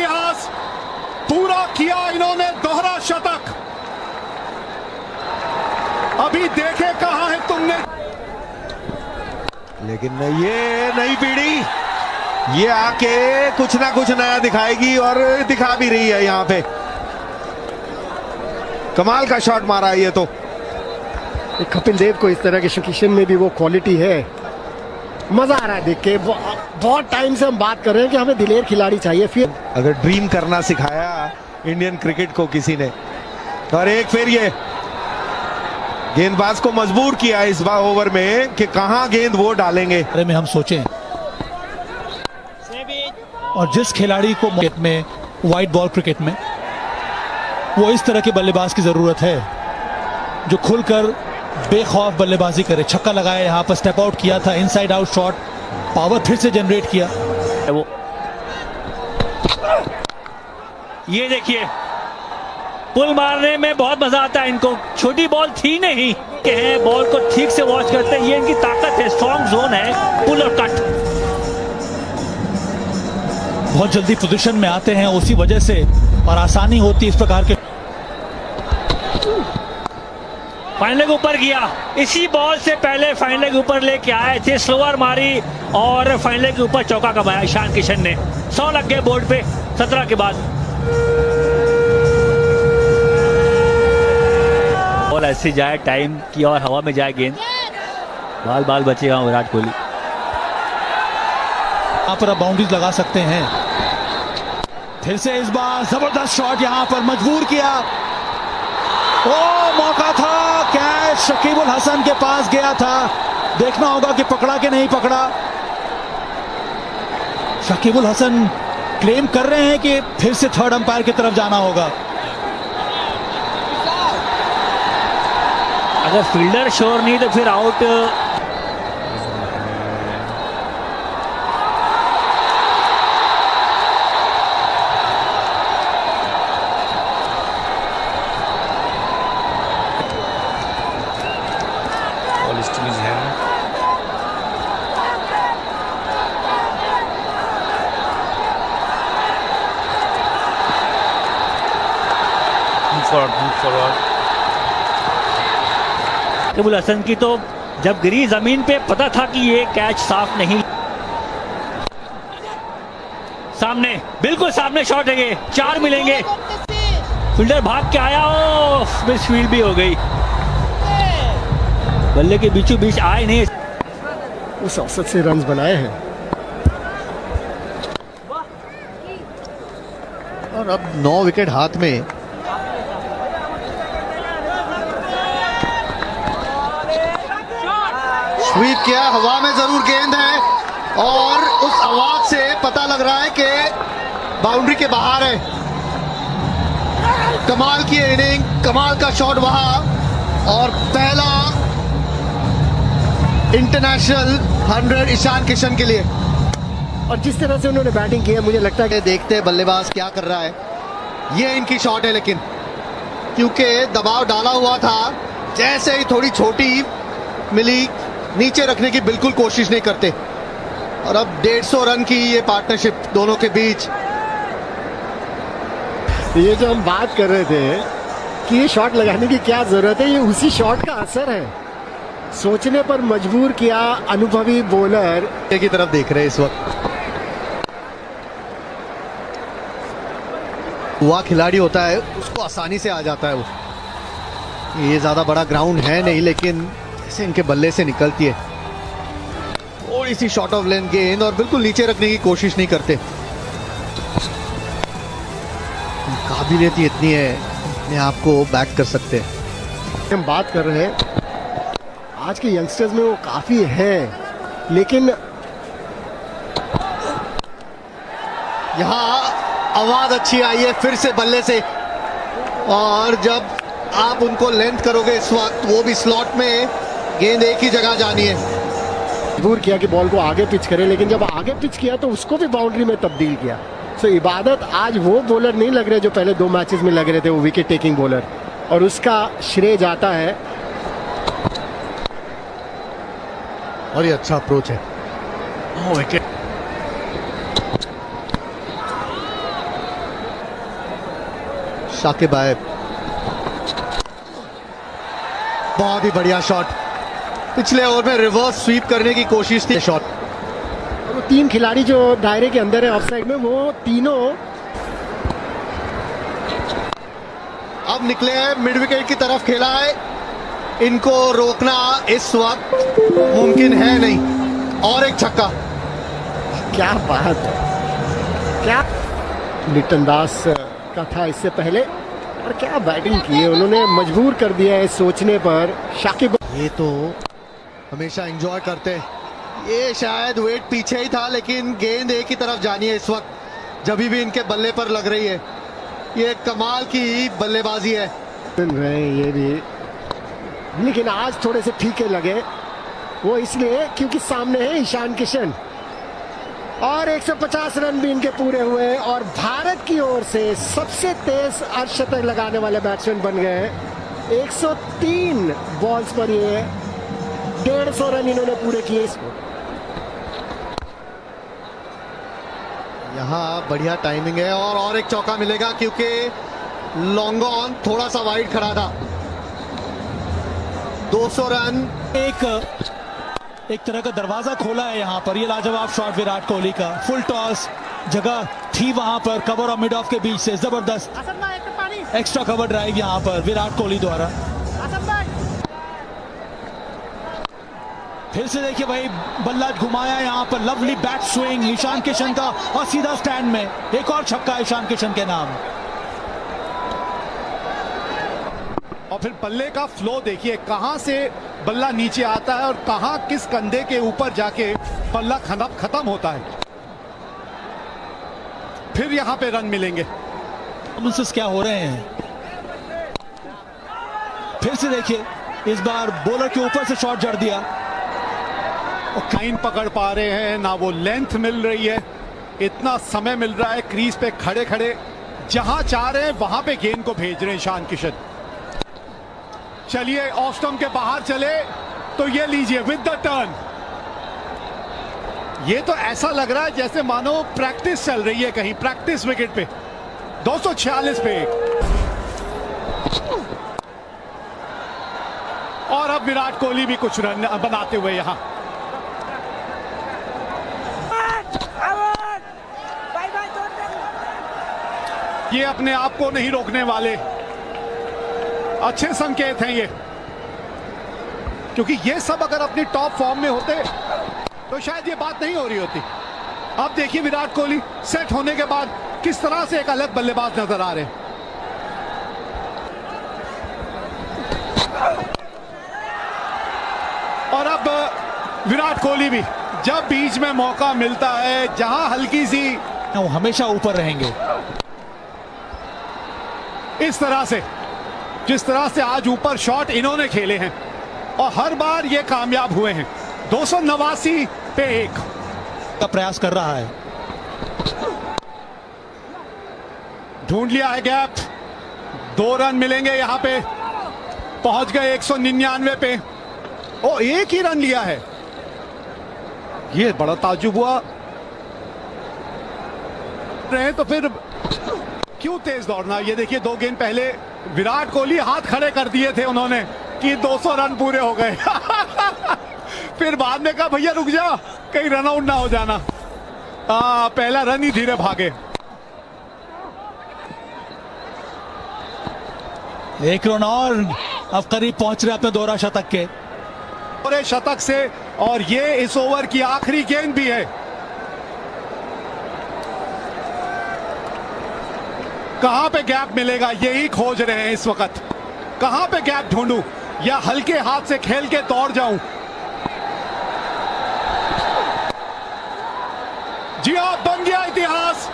इतिहास पूरा किया इन्होंने, दोहरा शतक। अभी देखे कहां है तुमने। लेकिन ये नई पीढ़ी ये आके कुछ ना कुछ नया दिखाएगी और दिखा भी रही है। यहाँ पे कमाल का शॉट मारा है ये तो। कपिल देव को इस तरह के सिचुएशन में भी वो क्वालिटी है, मजा आ रहा है देख के। बहुत टाइम से हम बात कर रहे हैं कि हमें दिलेर खिलाड़ी चाहिए। फिर अगर ड्रीम करना सिखाया इंडियन क्रिकेट को किसी ने, और एक फिर ये गेंदबाज को मजबूर किया इस बार ओवर में कि कहां गेंद वो डालेंगे। बारे में हम सोचें, और जिस खिलाड़ी को क्रिकेट में, वाइट बॉल क्रिकेट में, वो इस तरह के बल्लेबाज की जरूरत है जो खुलकर बेखौफ बल्लेबाजी करे। छक्का लगाया, यहाँ पर स्टेप आउट किया था, इनसाइड आउट शॉट, पावर फिर से जनरेट किया। वो ये देखिए, पुल मारने में बहुत मजा आता है इनको। छोटी बॉल थी नहीं कि है, बॉल को ठीक से वॉच करते हैं, ये इनकी ताकत है। स्ट्रॉन्ग जोन है, पुल और कट। बहुत जल्दी पोजीशन में आते हैं उसी वजह से, और आसानी होती है इस प्रकार के। फाइन लेग ऊपर किया, इसी बॉल से पहले फाइन लेग ऊपर लेके आए थे, स्लोअर मारी और फाइन लेग के ऊपर चौका कमाया ईशान किशन ने। 100 लग गए बोर्ड पे 17 के बाद। बॉल ऐसे जाए टाइम की और हवा में जाए गेंद, बाल बाल बचेगा विराट कोहली। यहाँ पर आप बाउंड्रीज लगा सकते हैं। फिर से इस बार जबरदस्त शॉट, यहाँ पर मजबूर किया। ओ मौका था, कैच शकीब उल हसन के पास गया था। देखना होगा कि पकड़ा कि नहीं पकड़ा। शकीब उल हसन क्लेम कर रहे हैं कि फिर से थर्ड अंपायर की तरफ जाना होगा। अगर फील्डर श्योर नहीं तो फिर आउट। शकीबुल हसन की तो जब गिरी जमीन पे पता था कि ये कैच साफ नहीं। सामने, बिल्कुल सामने शॉट है ये, 4 मिलेंगे। फील्डर भाग के आया, मिस फील्ड भी हो गई। बल्ले के बीचों बीच आए नहीं। उस औसत से रन बनाए हैं। और अब 9 विकेट हाथ में। स्वीप किया, हवा में जरूर गेंद है और उस आवाज से पता लग रहा है कि बाउंड्री के बाहर है। कमाल की इनिंग, कमाल का शॉट वहां, और पहला इंटरनेशनल 100 ईशान किशन के लिए। और जिस तरह से उन्होंने बैटिंग की है, मुझे लगता है कि देखते हैं बल्लेबाज क्या कर रहा है। ये इनकी शॉट है, लेकिन क्योंकि दबाव डाला हुआ था, जैसे ही थोड़ी छोटी मिली, नीचे रखने की बिल्कुल कोशिश नहीं करते। और अब 150 रन की ये पार्टनरशिप दोनों के बीच। ये जो हम बात कर रहे थे कि ये शॉट लगाने की क्या जरूरत है, ये उसी शॉट का असर है। सोचने पर मजबूर किया अनुभवी बॉलर। की तरफ देख रहे हैं इस वक्त। हुआ खिलाड़ी होता है, उसको आसानी से आ जाता है वो। ये ज्यादा बड़ा ग्राउंड है नहीं, लेकिन जैसे इनके बल्ले से निकलती है, थोड़ी सी शॉर्ट ऑफ लेंथ गेंद और बिल्कुल नीचे रखने की कोशिश नहीं करते। काबिलियत ही इतनी है, अपने आप को बैक कर सकते हैं। हम बात कर रहे हैं आज के यंगस्टर्स में, वो काफी है, लेकिन यहां आवाज अच्छी आई है फिर से बल्ले से। और जब आप उनको लेंथ करोगे इस वक्त, वो भी स्लॉट में, गेंद एक ही जगह जानी है। मजबूर किया कि बॉल को आगे पिच करे, लेकिन जब आगे पिच किया तो उसको भी बाउंड्री में तब्दील किया। सो इबादत आज वो बॉलर नहीं लग रहे जो पहले 2 मैचेस में लग रहे थे, वो विकेट टेकिंग बॉलर, और उसका श्रेय जाता है। और ये अच्छा अप्रोच है। विकेट शाकिब आए, बहुत ही बढ़िया शॉट। पिछले ओवर में रिवर्स स्वीप करने की कोशिश थी, शॉट। वो 3 खिलाड़ी जो दायरे के अंदर है ऑफसाइड में, वो तीनों अब निकले हैं मिड विकेट की तरफ, खेला है। इनको रोकना इस वक्त मुमकिन है नहीं। और एक छक्का। क्या बात है, क्या लिटन दास का था इससे पहले, और क्या बैटिंग की है उन्होंने, मजबूर कर दिया है सोचने पर। शाकिब ये तो हमेशा एंजॉय करते, ये शायद वेट पीछे ही था, लेकिन गेंद एक ही तरफ जानी है इस वक्त जब भी इनके बल्ले पर लग रही है। ये कमाल की बल्लेबाजी है। ये भी, लेकिन आज थोड़े से फीके लगे, वो इसलिए क्योंकि सामने है ईशान किशन, और 150 रन भी इनके पूरे हुए, और भारत की ओर से सबसे तेज अर्धशतक लगाने वाले बैट्समैन बन गए हैं। 103 बॉल्स पर ये 150 रन इन्होंने पूरे किए। यहाँ बढ़िया टाइमिंग है, और एक चौका मिलेगा क्योंकि लॉन्ग ऑन थोड़ा सा वाइड खड़ा था। 200 रन। एक तरह का दरवाजा खोला है यहाँ पर। ये लाजवाब शॉट विराट कोहली का, फुल टॉस, जगह थी वहां पर कवर और मिड ऑफ के बीच से, जबरदस्त एक्स्ट्रा कवर ड्राइव यहाँ पर विराट कोहली द्वारा। फिर से देखिए भाई, बल्ला घुमाया यहाँ पर, lovely back swing Ishan Kishan का, और सीधा स्टैंड में एक और छक्का ईशान किशन के नाम। और फिर बल्ले का फ्लो देखिए, कहां से बल्ला नीचे आता है और कहां किस कंधे के ऊपर जाके बल्ला खत्म होता है। फिर यहां पे रन मिलेंगे। क्या हो रहे हैं, फिर से देखिए, इस बार बॉलर के ऊपर से शॉट जड़ दिया, और लाइन पकड़ पा रहे हैं ना, वो लेंथ मिल रही है, इतना समय मिल रहा है क्रीज पे खड़े खड़े, जहां चाह रहे हैं वहां पे गेंद को भेज रहे हैं ईशान किशन। चलिए ऑफ स्टंप के बाहर चले तो ये लीजिए विद द टर्न। ये तो ऐसा लग रहा है जैसे मानो प्रैक्टिस चल रही है कहीं, प्रैक्टिस विकेट पे। 246 पे एक, और अब विराट कोहली भी कुछ रन बनाते हुए यहां। ये अपने आप को नहीं रोकने वाले, अच्छे संकेत हैं ये, क्योंकि ये सब अगर अपनी टॉप फॉर्म में होते तो शायद ये बात नहीं हो रही होती। अब देखिए विराट कोहली सेट होने के बाद किस तरह से एक अलग बल्लेबाज नजर आ रहे हैं। और अब विराट कोहली भी जब बीच में मौका मिलता है, जहां हल्की सी, वो हमेशा ऊपर रहेंगे। इस तरह से जिस तरह से आज ऊपर शॉट इन्होंने खेले हैं, और हर बार ये कामयाब हुए हैं। 289 पे एक का प्रयास कर रहा है, ढूंढ लिया है गैप। 2 रन मिलेंगे यहां पे, पहुंच गए 199 पे। ओ, एक ही रन लिया है, ये बड़ा ताज्जुब हुआ। रहे तो फिर क्यों तेज दौड़ना। ये देखिए 2 गेंद पहले विराट कोहली हाथ खड़े कर दिए थे उन्होंने कि 200 रन पूरे हो गए। फिर बाद में कहा भैया रुक जा, कहीं रन आउट ना हो जाना। पहला रन ही धीरे भागे। एक रन और अब करीब पहुंच रहे अपने दोहरा शतक के, पूरे शतक से, और ये इस ओवर की आखिरी गेंद भी है। कहां पे गैप मिलेगा यही खोज रहे हैं इस वक्त, कहां पे गैप ढूंढूं या हल्के हाथ से खेल के दौड़ जाऊं। जी हां, बन गया इतिहास,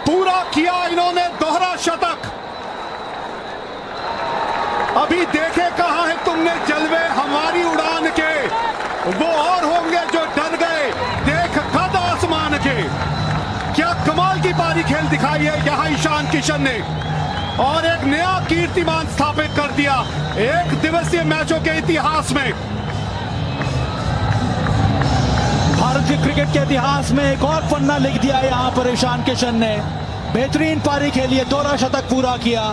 पूरा किया इन्होंने दोहरा शतक। अभी देखे कहां है तुमने जलवे हमारी उड़ान के, वो और होंगे जो डर गए देख कद आसमान के। क्या कमाल की पारी खेल दिखाई है यहां ईशान किशन ने, और एक नया कीर्तिमान स्थापित कर दिया एक दिवसीय मैचों के इतिहास में। भारत के क्रिकेट के इतिहास में एक और पन्ना लिख दिया यहां पर ईशान किशन ने। बेहतरीन पारी खेली है, दोहरा शतक पूरा किया।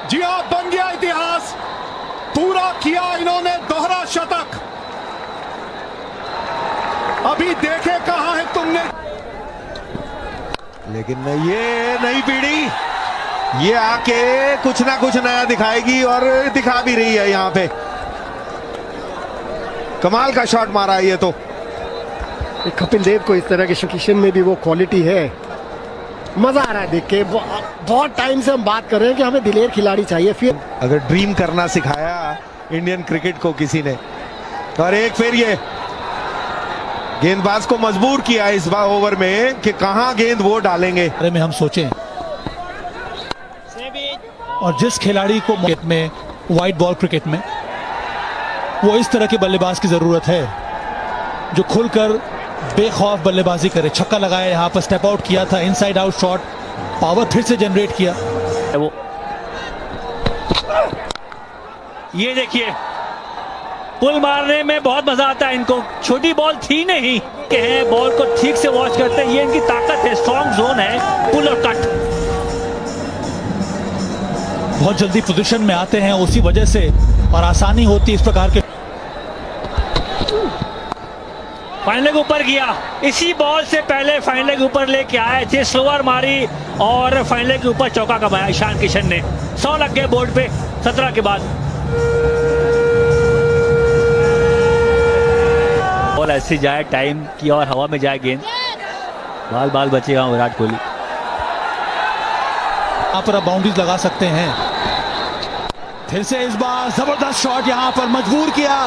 जी हाँ, बन गया इतिहास, पूरा किया इन्होंने दोहरा शतक। अभी देखे कहां है तुमने, लेकिन ये नई पीढ़ी ये आके कुछ ना कुछ नया दिखाएगी और दिखा भी रही है। यहां पे कमाल का शॉट मारा है ये तो। कपिल देव को इस तरह के शोकिशन में भी वो क्वालिटी है, मजा आ रहा है देख के। बहुत टाइम से हम बात कर रहे हैं कि हमें दिलेर खिलाड़ी चाहिए। फिर अगर ड्रीम करना सिखाया इंडियन क्रिकेट को किसी ने, और एक फिर ये गेंदबाज को मजबूर किया इस बार ओवर में कि कहां गेंद वो डालेंगे। बारे में हम सोचें, और जिस खिलाड़ी को क्रिकेट में, वाइट बॉल क्रिकेट में, वो इस तरह के बल्लेबाज की जरूरत है जो खुलकर बेखौफ बल्लेबाजी करे। छक्का लगाया, यहां पर स्टेप आउट किया था, इनसाइड आउट शॉट, पावर फिर से जनरेट किया। वो ये देखिए, पुल मारने में बहुत मजा आता है इनको। छोटी बॉल थी नहीं कि है, बॉल को ठीक से वॉच करते हैं, ये इनकी ताकत है। स्ट्रॉन्ग जोन है, पुल और कट। बहुत जल्दी पोजीशन में आते हैं उसी वजह से, और आसानी होती है इस प्रकार के। फाइन लेग ऊपर किया, इसी बॉल से पहले फाइन लेग ऊपर लेके आए थे, स्लोअर मारी और फाइन लेग के ऊपर चौका कमाया ईशान किशन ने। 100 लग गए बोर्ड पे 17 के बाद। बॉल ऐसे जाए टाइम की और हवा में जाए गेंद, बाल बाल बचेगा विराट कोहली। यहां पर अब बाउंड्रीज लगा सकते हैं। फिर से इस बार जबरदस्त शॉट, यहां पर मजबूर किया।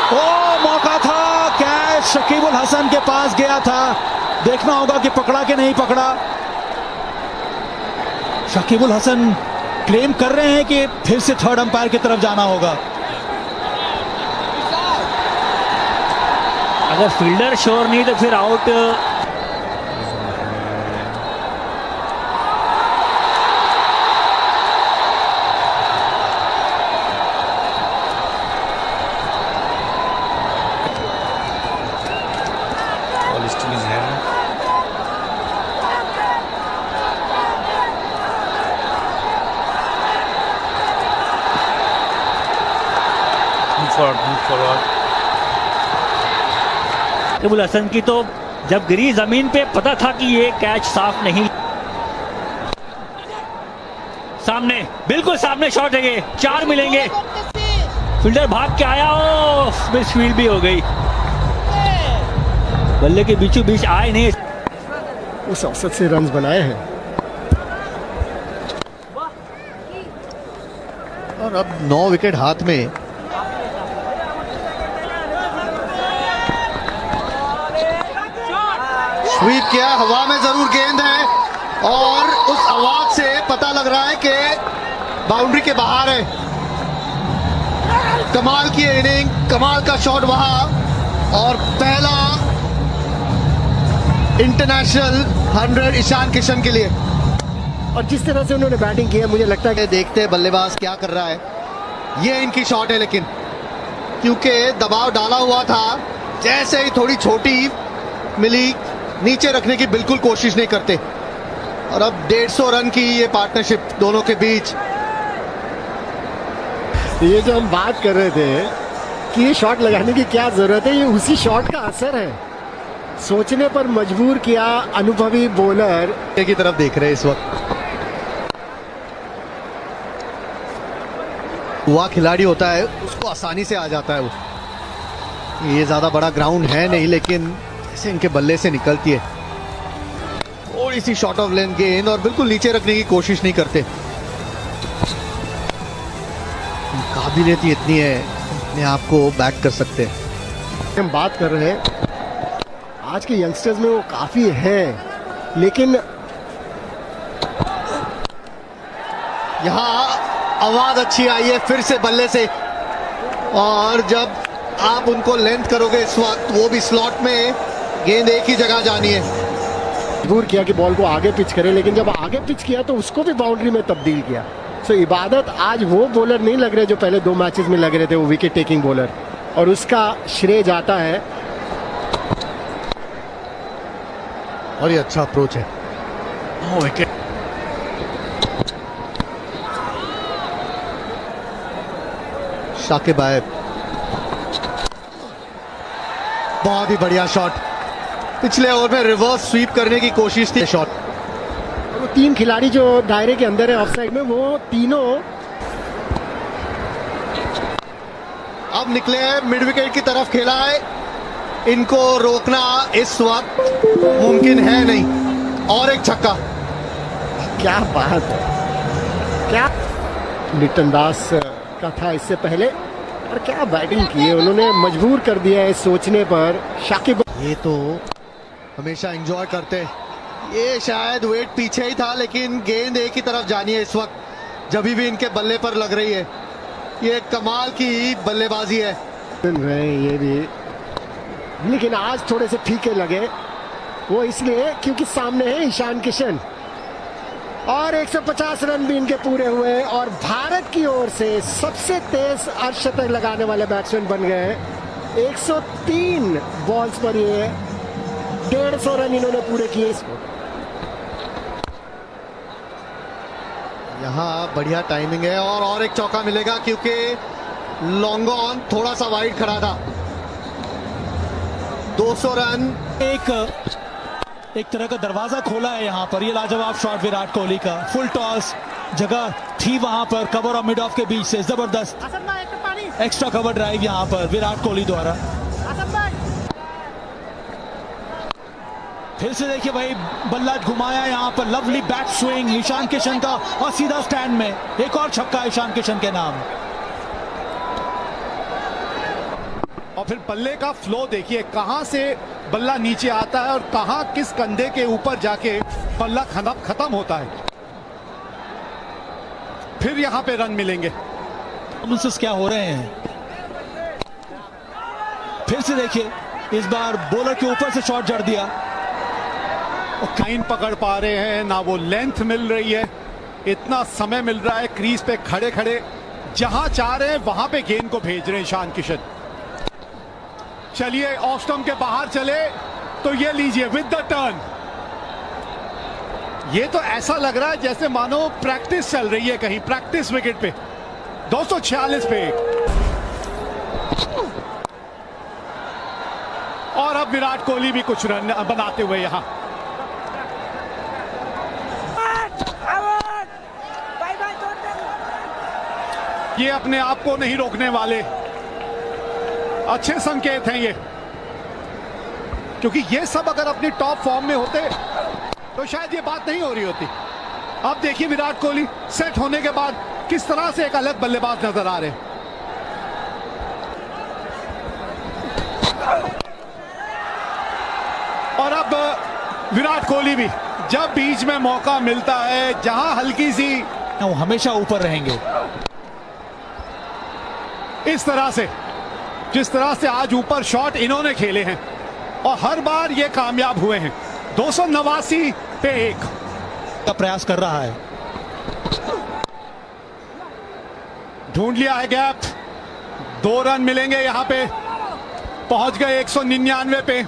ओ मौका था, कैच शकीब उल हसन के पास गया था, देखना होगा कि पकड़ा कि नहीं पकड़ा। शकीब उल हसन क्लेम कर रहे हैं कि फिर से थर्ड अंपायर की तरफ जाना होगा। अगर फील्डर श्योर नहीं तो फिर आउट। शकीबुल हसन की तो जब गिरी जमीन पे पता था कि ये कैच साफ नहीं। सामने, बिल्कुल सामने शॉट है ये, 4 मिलेंगे। फील्डर भाग के आया, मिस फील्ड भी हो गई। बल्ले के बीचों बीच आए नहीं। उस औसत से रन बनाए हैं। और अब 9 विकेट हाथ में। स्वीप किया, हवा में जरूर गेंद है और उस आवाज से पता लग रहा है कि बाउंड्री के बाहर है। कमाल की इनिंग, कमाल का शॉट वहां, और पहला इंटरनेशनल 100 ईशान किशन के लिए। और जिस तरह से उन्होंने बैटिंग की है, मुझे लगता है कि देखते हैं बल्लेबाज क्या कर रहा है। ये इनकी शॉट है, लेकिन क्योंकि दबाव डाला हुआ था, जैसे ही थोड़ी छोटी मिली, नीचे रखने की बिल्कुल कोशिश नहीं करते। और अब 150 रन की ये पार्टनरशिप दोनों के बीच। ये जो हम बात कर रहे थे कि ये शॉट लगाने की क्या जरूरत है, ये उसी शॉट का असर है। सोचने पर मजबूर किया अनुभवी बॉलर की तरफ देख रहे हैं इस वक्त। हुआ खिलाड़ी होता है, उसको आसानी से आ जाता है वो। ये ज्यादा बड़ा ग्राउंड है नहीं, लेकिन जैसे इनके बल्ले से निकलती है, थोड़ी सी शॉर्ट ऑफ लेंथ गेंद और बिल्कुल नीचे रखने की कोशिश नहीं करते। काबिलियत ही इतनी है, अपने आप को बैक कर सकते हैं। हम बात कर रहे हैं आज के यंगस्टर्स में, वो काफी है, लेकिन यहां आवाज अच्छी आई है फिर से बल्ले से। और जब आप उनको लेंथ करोगे इस वक्त, वो भी स्लॉट में, गेंद एक ही जगह जानी है। मजबूर किया कि बॉल को आगे पिच करे, लेकिन जब आगे पिच किया तो उसको भी बाउंड्री में तब्दील किया। सो इबादत आज वो बॉलर नहीं लग रहे जो पहले 2 मैचेस में लग रहे थे, वो विकेट टेकिंग बॉलर, और उसका श्रेय जाता है और ये अच्छा अप्रोच है। विकेट शाकिब आयब, बहुत ही बढ़िया शॉट। पिछले ओवर में रिवर्स स्वीप करने की कोशिश थी, शॉट। वो 3 खिलाड़ी जो दायरे के अंदर है ऑफ साइड में, वो तीनों अब निकले हैं मिड विकेट की तरफ, खेला है। इनको रोकना इस वक्त मुमकिन है नहीं। और एक छक्का। क्या बात है, क्या लिटन दास का था इससे पहले, और क्या बैटिंग की है उन्होंने, मजबूर कर दिया है सोचने पर। शाकिब ये तो हमेशा एंजॉय करते। ये शायद वेट पीछे ही था, लेकिन गेंद एक ही तरफ जानी है इस वक्त जब भी इनके बल्ले पर लग रही है। ये कमाल की बल्लेबाजी है। रहे ये भी, लेकिन आज थोड़े से फीके लगे, वो इसलिए क्योंकि सामने है ईशान किशन, और 150 रन भी इनके पूरे हुए, और भारत की ओर से सबसे तेज अर्धशतक लगाने वाले बैट्समैन बन गए हैं। 103 बॉल्स पर ये 150 रन इन्होंने पूरे किए। यहाँ बढ़िया टाइमिंग है, और एक चौका मिलेगा क्योंकि लॉन्ग ऑन थोड़ा सा वाइड खड़ा था। 200 रन। एक तरह का दरवाजा खोला है यहाँ पर। ये लाजवाब शॉट विराट कोहली का, फुल टॉस, जगह थी वहां पर कवर और मिड ऑफ के बीच से, जबरदस्त एक्स्ट्रा कवर ड्राइव यहाँ पर विराट कोहली द्वारा। फिर से देखिए भाई, बल्ला घुमाया यहाँ पर, lovely back swing Ishan Kishan का, और सीधा स्टैंड में एक और छक्का ईशान किशन के नाम। और फिर बल्ले का फ्लो देखिए, कहां से बल्ला नीचे आता है और कहां किस कंधे के ऊपर जाके बल्ला खत्म होता है। फिर यहां पे रन मिलेंगे। क्या हो रहे हैं, फिर से देखिए, इस बार बॉलर के ऊपर से शॉट जड़ दिया। लाइन पकड़ पा रहे हैं ना, वो लेंथ मिल रही है, इतना समय मिल रहा है क्रीज पे खड़े खड़े, जहां चाह रहे हैं वहां पे गेंद को भेज रहे हैं ईशान किशन। चलिए ऑफ स्टंप के बाहर चले तो ये लीजिए विद द टर्न। ये तो ऐसा लग रहा है जैसे मानो प्रैक्टिस चल रही है कहीं, प्रैक्टिस विकेट पे। 246 पे, और अब विराट कोहली भी कुछ रन बनाते हुए यहां। ये अपने आप को नहीं रोकने वाले, अच्छे संकेत हैं ये, क्योंकि ये सब अगर अपनी टॉप फॉर्म में होते तो शायद ये बात नहीं हो रही होती। अब देखिए विराट कोहली सेट होने के बाद किस तरह से एक अलग बल्लेबाज नजर आ रहे हैं। और अब विराट कोहली भी जब बीच में मौका मिलता है, जहां हल्की सी, वो हमेशा ऊपर रहेंगे। इस तरह से जिस तरह से आज ऊपर शॉट इन्होंने खेले हैं और हर बार ये कामयाब हुए हैं। 289 पे 1 का प्रयास कर रहा है, ढूंढ लिया है गैप। 2 रन मिलेंगे यहां पे, पहुंच गए 199 पे।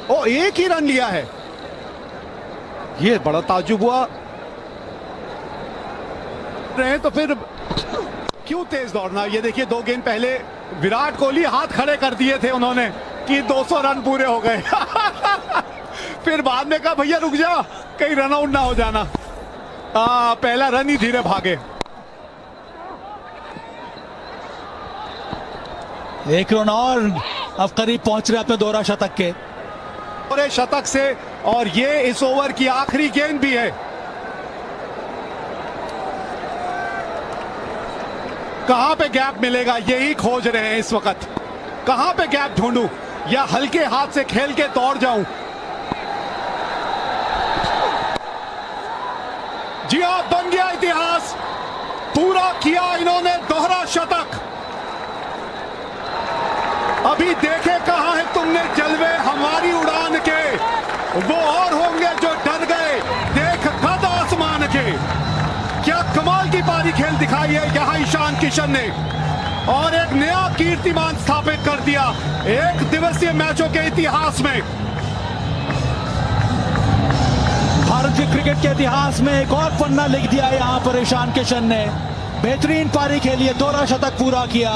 ओ, एक ही रन लिया है, ये बड़ा ताज्जुब हुआ। रहे तो फिर क्यों तेज दौड़ना। ये देखिए 2 गेंद पहले विराट कोहली हाथ खड़े कर दिए थे उन्होंने कि 200 रन पूरे हो गए। फिर बाद में कहा भैया रुक जा, कहीं रन आउट ना हो जाना। पहला रन ही धीरे भागे। एक रन और, अब करीब पहुंच रहे अपने दोहरा शतक के, और शतक से, और ये इस ओवर की आखिरी गेंद भी है। कहां पे गैप मिलेगा यही खोज रहे हैं इस वक्त। कहां पे गैप ढूंढूं या हल्के हाथ से खेल के दौड़ जाऊं। जी हां, बन गया इतिहास, पूरा किया इन्होंने दोहरा शतक। अभी देखे कहां है तुमने जलवे हमारी उड़ान के, वो और होंगे जो डर गए देख कद आसमान के। क्या कमाल की पारी खेल दिखाई है यहां ईशान किशन ने, और एक नया कीर्तिमान स्थापित कर दिया एक दिवसीय मैचों के इतिहास में। भारतीय क्रिकेट के इतिहास में एक और पन्ना लिख दिया यहाँ पर ईशान किशन ने। बेहतरीन पारी खेली है, दोहरा शतक पूरा किया।